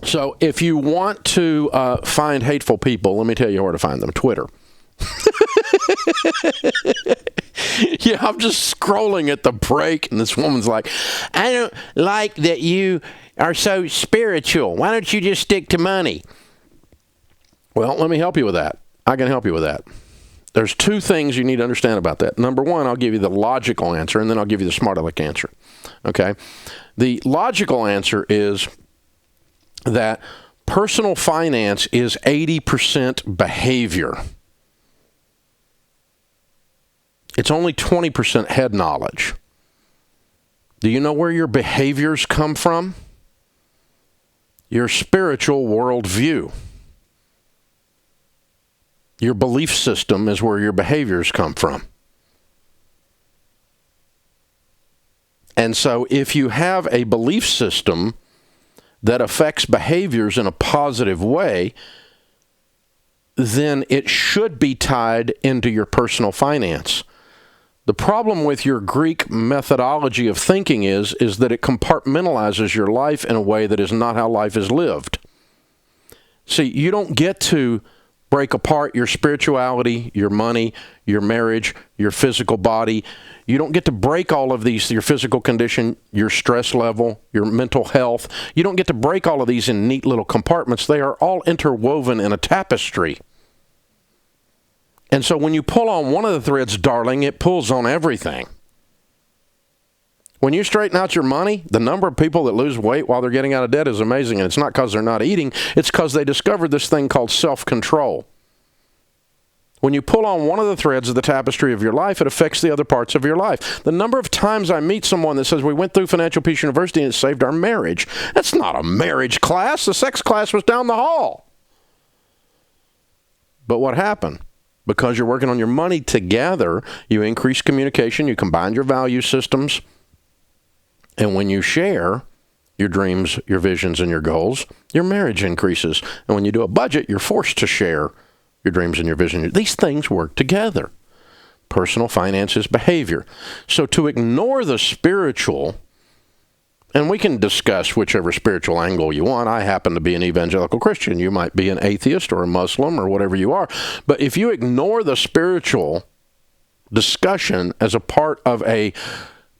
So if you want to find hateful people, let me tell you where to find them. Twitter. Yeah, I'm just scrolling at the break, and this woman's like, I don't like that you are so spiritual. Why don't you just stick to money? Well, let me help you with that. I can help you with that. There's two things you need to understand about that. Number one, I'll give you the logical answer, and then I'll give you the smart aleck answer. Okay? The logical answer is that personal finance is 80% behavior. It's only 20% head knowledge. Do you know where your behaviors come from? Your spiritual worldview. Your belief system is where your behaviors come from. And so if you have a belief system that affects behaviors in a positive way, then it should be tied into your personal finance. The problem with your Greek methodology of thinking is that it compartmentalizes your life in a way that is not how life is lived. See, you don't get to break apart your spirituality, your money, your marriage, your physical body. You don't get to break all of these, your physical condition, your stress level, your mental health. You don't get to break all of these in neat little compartments. They are all interwoven in a tapestry. And so when you pull on one of the threads, darling, it pulls on everything. When you straighten out your money, the number of people that lose weight while they're getting out of debt is amazing. And it's not because they're not eating. It's because they discovered this thing called self-control. When you pull on one of the threads of the tapestry of your life, it affects the other parts of your life. The number of times I meet someone that says, we went through Financial Peace University and it saved our marriage. That's not a marriage class. The sex class was down the hall. But what happened? Because you're working on your money together, you increase communication, you combine your value systems, and when you share your dreams, your visions, and your goals, your marriage increases. And when you do a budget, you're forced to share your dreams and your vision. These things work together. Personal finance is behavior. So to ignore the spiritual, and we can discuss whichever spiritual angle you want. I happen to be an evangelical Christian. You might be an atheist or a Muslim or whatever you are. But if you ignore the spiritual discussion as a part of a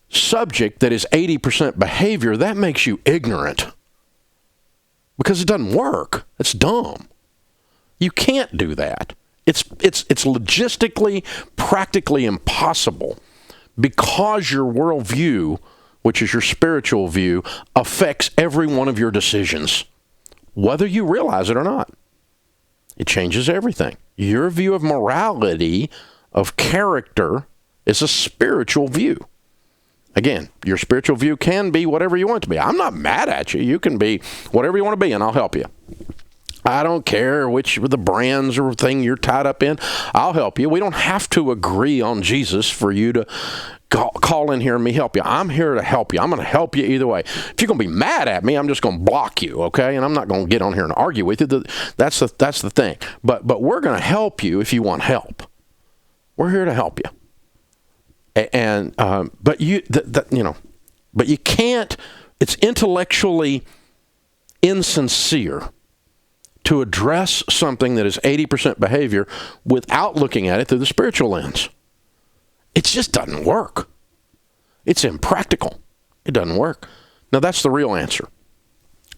subject that is 80% behavior, that makes you ignorant. Because it doesn't work. It's dumb. You can't do that. It's logistically, practically impossible because your worldview, which is your spiritual view, affects every one of your decisions, whether you realize it or not. It changes everything. Your view of morality, of character, is a spiritual view. Again, your spiritual view can be whatever you want it to be. I'm not mad at you. You can be whatever you want to be, and I'll help you. I don't care which of the brands or thing you're tied up in. I'll help you. We don't have to agree on Jesus for you to call in here and me help you. I'm here to help you. I'm going to help you either way. If you're going to be mad at me, I'm just going to block you, okay? And I'm not going to get on here and argue with you. That's the thing. But we're going to help you if you want help. We're here to help you. And but you can't. It's intellectually insincere to address something that is 80% behavior without looking at it through the spiritual lens. It just doesn't work. It's impractical. It doesn't work. Now, that's the real answer.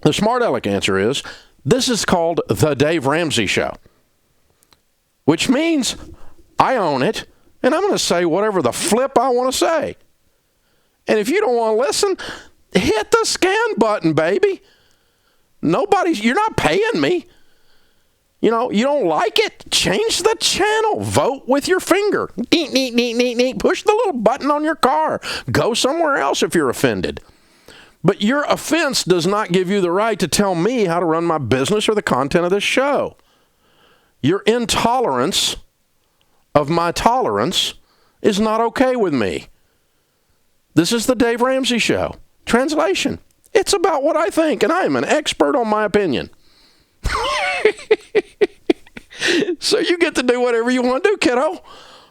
The smart aleck answer is, this is called the Dave Ramsey Show, which means I own it, and I'm going to say whatever the flip I want to say. And if you don't want to listen, hit the scan button, baby. You're not paying me. You know, you don't like it? Change the channel. Vote with your finger. Push the little button on your car. Go somewhere else if you're offended. But your offense does not give you the right to tell me how to run my business or the content of this show. Your intolerance of my tolerance is not okay with me. This is the Dave Ramsey Show. Translation: it's about what I think, and I am an expert on my opinion. So you get to do whatever you want to do, kiddo.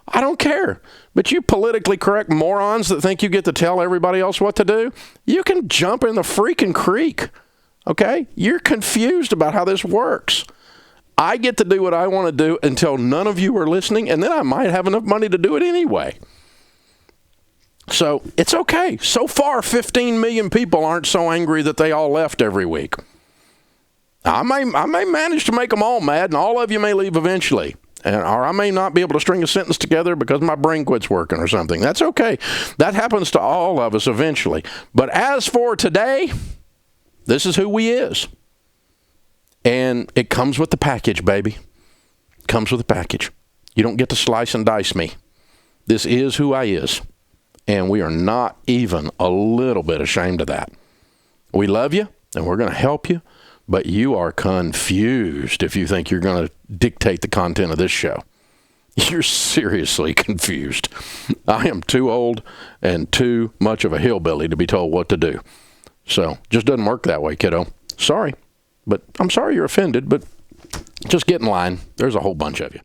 I don't care. But you politically correct morons that think you get to tell everybody else what to do, you can jump in the freaking creek. Okay? You're confused about how this works. I get to do what I want to do until none of you are listening, and then I might have enough money to do it anyway. So it's okay. So far, 15 million people aren't so angry that they all left every week. I may manage to make them all mad, and all of you may leave eventually. Or I may not be able to string a sentence together because my brain quits working or something. That's okay. That happens to all of us eventually. But as for today, this is who we is. And it comes with the package, baby. It comes with the package. You don't get to slice and dice me. This is who I is. And we are not even a little bit ashamed of that. We love you, and we're going to help you, but you are confused if you think you're going to dictate the content of this show. You're seriously confused. I am too old and too much of a hillbilly to be told what to do. So, just doesn't work that way, kiddo. Sorry. But I'm sorry you're offended, but just get in line. There's a whole bunch of you.